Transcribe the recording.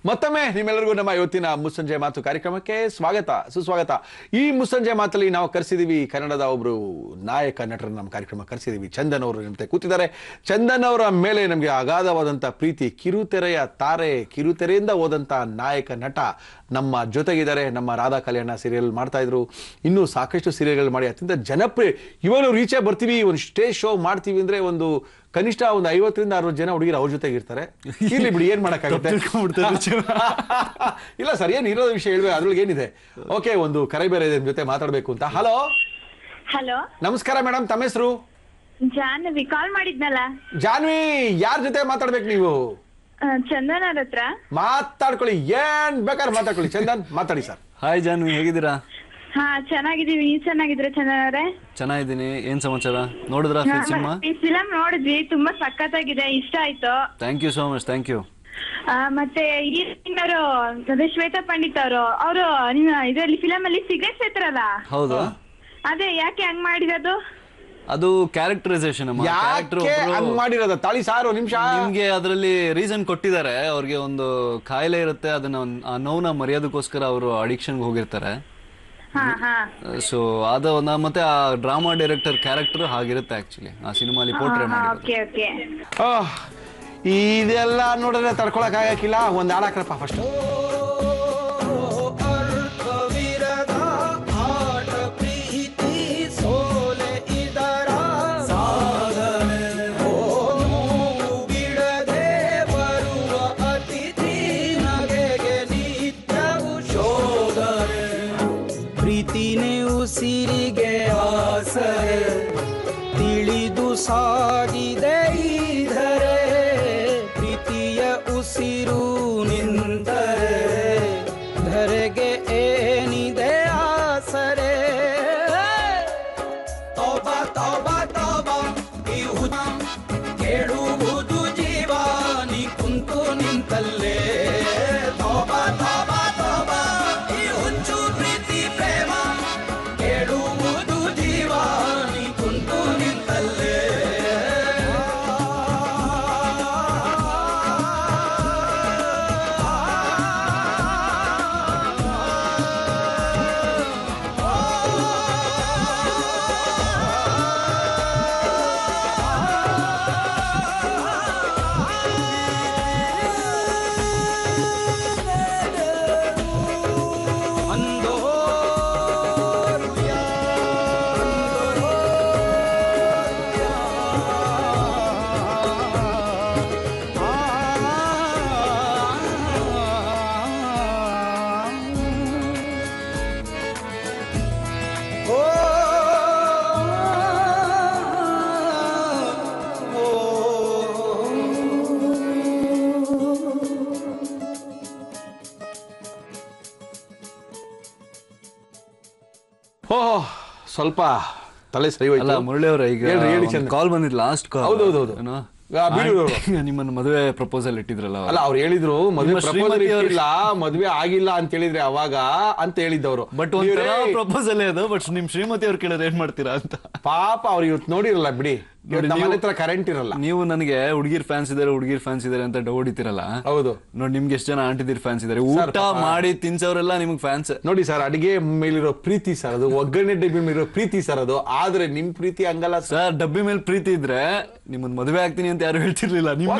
ಮತ್ತೊಮ್ಮೆ ನಿಮ್ಮೆಲ್ಲರಿಗೂ ನಮ್ಮ ಇವತ್ತಿನ ಮುಸ್ಸಂಜೆ ಮಾತು ಕಾರ್ಯಕ್ರಮಕ್ಕೆ ಸ್ವಾಗತ ಸುಸ್ವಾಗತ. ಈ ಮುಸ್ಸಂಜೆ ಮಾತಲ್ಲಿ ನಾವು ಕರೆಸಿದೀವಿ ಕನ್ನಡದ ಒಬ್ರು ನಾಯಕ ನಟರನ್ನು ನಮ್ಮ ಕಾರ್ಯಕ್ರಮ ಕರೆಸಿದೀವಿ. ಚಂದನ್ ಅವರು ನಿಮ್ಮ ಕೂತಿದ್ದಾರೆ. ಚಂದನ್ ಅವರ ಮೇಲೆ ನಮಗೆ ಅಗಾಧವಾದಂಥ ಪ್ರೀತಿ. ಕಿರುತೆರೆಯ ತಾರೆ, ಕಿರುತೆರೆಯಿಂದ ಹೋದಂಥ ನಾಯಕ ನಟ ನಮ್ಮ ಜೊತೆಗಿದ್ದಾರೆ. ನಮ್ಮ ರಾಧಾ ಕಲ್ಯಾಣ ಸೀರಿಯಲ್ ಮಾಡ್ತಾ ಇದ್ರು, ಇನ್ನೂ ಸಾಕಷ್ಟು ಸೀರಿಯಲ್ಗಳು ಮಾಡಿ ಅತ್ಯಂತ ಜನಪ್ರಿಯ. ಇವಾಗ ರೀಚೇ ಬರ್ತೀವಿ, ಒಂದು ಸ್ಟೇಜ್ ಶೋ ಮಾಡ್ತೀವಿ ಅಂದ್ರೆ ಒಂದು ಕನಿಷ್ಠ ಒಂದು 50 ರಿಂದ 60 ಜನ ಹುಡುಗಿರು ಅವ್ರ ಜೊತೆಗೆ ಇರ್ತಾರೆ. ಇಲ್ಲಿ ಬಿಡಿ, ಏನ್ ಮಾಡಕ್ಕಾಗುತ್ತೆ. ಇಲ್ಲ ಸರ್, ಏನ್ ಇರೋದು ವಿಷಯ ಹೇಳ್ಬೇಕು, ಅದ್ರೊಳಗೆ ಏನಿದೆ. ಓಕೆ, ಒಂದು ಕರೆ ಬೇರೆ ಇದೆ, ನಿಮ್ ಜೊತೆ ಮಾತಾಡ್ಬೇಕು ಅಂತ. ಹಲೋ ಹಲೋ, ನಮಸ್ಕಾರ ಮೇಡಮ್, ತಮ್ಮ ಹೆಸರು? ಜಾಹ್ನವಿ. ಕಾಲ್ ಮಾಡಿದ್ನಲ್ಲ. ಜಾನ್ವಿ, ಯಾರ ಜೊತೆ ಮಾತಾಡ್ಬೇಕು ನೀವು? ಚಂದನ್ ಅವ್ರ ಹತ್ರ ಮಾತಾಡ್ಕೊಳ್ಳಿ, ಏನ್ ಬೇಕಾದ್ರೆ ಮಾತಾಡ್ಕೊಳ್ಳಿ. ಚಂದನ್ ಮಾತಾಡಿ ಸರ್. ಹಾಯ್ ಜಾನ್ವಿ, ಹೇಗಿದ್ದೀರಾ? ಹಾ, ಚೆನ್ನಾಗಿದೀವಿ. ನೀವ್ ಚೆನ್ನಾಗಿದ್ರೆ ಚಂದನ್ ಅವರೇ? ಚೆನ್ನಾಗಿದ್ದೀನಿ. ಏನ್ ಸಮಾಚಾರ? ನೋಡಿದ್ರಾ ಸಿನಿಮಾ? ಈ ಫಿಲಂ ನೋಡಿದ್ವಿ, ತುಂಬಾ ಸಖತ್ತಾಗಿದೆ, ಇಷ್ಟ ಆಯ್ತು. Thank you so much. Thank you. ಮತ್ತೆ ಅವರು ಅದೇ ಶ್ವೇತಾ ಪಂಡಿತ್ ಅವರು ನಿಮ್ಮ ಇದರಲ್ಲಿ ಫಿಲಂ ಅಲ್ಲಿ ಸಿಗರೇಟ್ ಸೇತಾರಲ್ಲ, ಹೌದು. ಅದೇ ಯಾಕೆ ಹಂಗ್ ಮಾಡಿರೋದು? ಅದು ಕ್ಯಾರೆಕ್ಟರೈಸೇಷನ್ ಅಮ್ಮ. ಯಾಕೆ ಹಂಗ್ ಮಾಡಿರೋದು? ತಾಳಿ ಸಾರು ನಿಮಿಷ. ನಿಮ್ಗೆ ಅದರಲ್ಲಿ ರೀಸನ್ ಕೊಟ್ಟಿದ್ದಾರೆ. ಅವ್ರಿಗೆ ಒಂದು ಕಾಯಿಲೆ ಇರುತ್ತೆ, ಅದನ್ನ ಆ ನೋವನ್ನ ಮರೆಯೋದಕ್ಕೋಸ್ಕರ ಅವರು ಅಡಿಕ್ಷನ್ಗೆ ಹೋಗಿರ್ತಾರೆ. ಹಾ ಹಾ. ಸೊ ಅದು ಮತ್ತೆ ಆ ಡ್ರಾಮಾ ಡೈರೆಕ್ಟರ್ ಕ್ಯಾರೆಕ್ಟರ್ ಹಾಗಿರುತ್ತೆ ಆಕ್ಚುಲಿ ಆ ಸಿನಿಮಾಲಿ ಪೋರ್ಟ್ರೇ ಮಾಡಿರೋದು. Okay okay. ಇದೆಲ್ಲ ನೋಡಿದ್ರೆ ತಡ್ಕೊಳಕ್ ಆಗಕ್ಕಿಲ್ಲ. ಒಂದ್ ಹಾಡಾಕ್ರಪ್ಪ ಫಸ್ಟ್. ಪ್ರೀತಿನೇ ಉಸಿರಿಗೆ ಆಸರೆ ತಿಳಿದು ಸಾಗಿದೆ ಇದರೆ, ಪ್ರೀತಿಯ ಉಸಿರು ನಿಂತರೆ ಧರೆಗೆ ಏನಿದೆ ಆಸರೆ. ತೋಬಾ ತೋಬಾ ತೋಬಾ ಈ ಕೇಳುವುದು ಜೀವ ನೀ ಕುಂತು ನಿಂತಲ್ಲೇ. ತೋಬಾ ತೋಬಾ ತೋಬಾ ಈ ಹುಚ್ಚು ಪ್ರೀತಿ ಪ್ರೇಮ ಕೇಳುವುದು ಜೀವ ನೀ ಕುಂತು ನಿಂತಲ್ಲೇ. ಓಹ್, ಸ್ವಲ್ಪ ತಲೆ ಸರಿ ಅಲ್ಲ ಹೋಯ್ತು. ಮುರಳಿ ಅವರ ಈಗ ಹೇಳಿ ಚಂದನ್. ಕಾಲ್ ಬಂದಿದ್ದು, ಲಾಸ್ಟ್ ಕಾಲ್. ಹೌದೌದು. ನಿಮ್ಮನ್ನ ಮದುವೆ ಪ್ರಪೋಸಲ್ ಇಟ್ಟಿದ್ರಲ್ಲ. ಅಲ್ಲ, ಅವ್ರು ಹೇಳಿದ್ರು ಮದುವೆ ನಿಮ್ಮ ಪ್ರಪೋಸಲ್ ಶ್ರೀಮತಿ ಅವ್ರು- ಇಲ್ಲ, ಮದುವೆ ಆಗಿಲ್ಲ ಅಂತ ಹೇಳಿದ್ರೆ ಅವಾಗ ಅಂತ ಹೇಳಿದ್ದವ್ರು. ಬಟ್ ಒಂಥರ ಪ್ರಪೋಸಲ್ ಅದು. ಬಟ್ ನಿಮ್ ಶ್ರೀಮತಿ ಅವ್ರು ಕೇಳಿದ್ರೆ ಏನ್ ಮಾಡ್ತೀರಾ ಅಂತ. ಪಾಪ ಅವ್ರು ಇವತ್ತು ನೋಡಿರಲ್ಲ ಬಿಡಿ. ನಮ್ಮ ಮನೆ ಹತ್ರ ಕರೆಂಟ್ ಇರಲ್ಲ. ನೀವು ನನಗೆ ಹುಡುಗಿರ್ ಫ್ಯಾನ್ಸ್ ಇದಾರೆ ಅಂತ ಹೊಡಿತೀರಲ್ಲ. ಹೌದು ನೋಡಿ, ನಿಮ್ಗೆ ಎಷ್ಟು ಜನ ಆಂಟಿದಿರ್ ಫ್ಯಾನ್ಸ್ ಇದಾರೆ. ಊಟ ಮಾಡಿ ತಿನ್ಸೋರೆಲ್ಲ ನಿಮ್ಗೆ ಫ್ಯಾನ್ಸ್. ನೋಡಿ ಸರ್, ಅಡಿಗೆ ಮೇಲಿರೋ ಪ್ರೀತಿ ಸರ್ ಅದು, ಒಗ್ಗರಣೆ ಡಬ್ಬಿ ಮೇಲಿರೋ ಪ್ರೀತಿ ಸರ್ ಅದು. ಆದ್ರೆ ನಿಮ್ ಪ್ರೀತಿ ಹಂಗಲ್ಲ ಸರ್. ಡಬ್ಬಿ ಮೇಲೆ ಪ್ರೀತಿ ಇದ್ರೆ ನಿಮ್ಮನ್ನ ಮದುವೆ ಆಗ್ತೀನಿ ಅಂತ ಯಾರು ಹೇಳ್ತಿರ್ಲಿಲ್ಲ. ನಿಮ್ಮ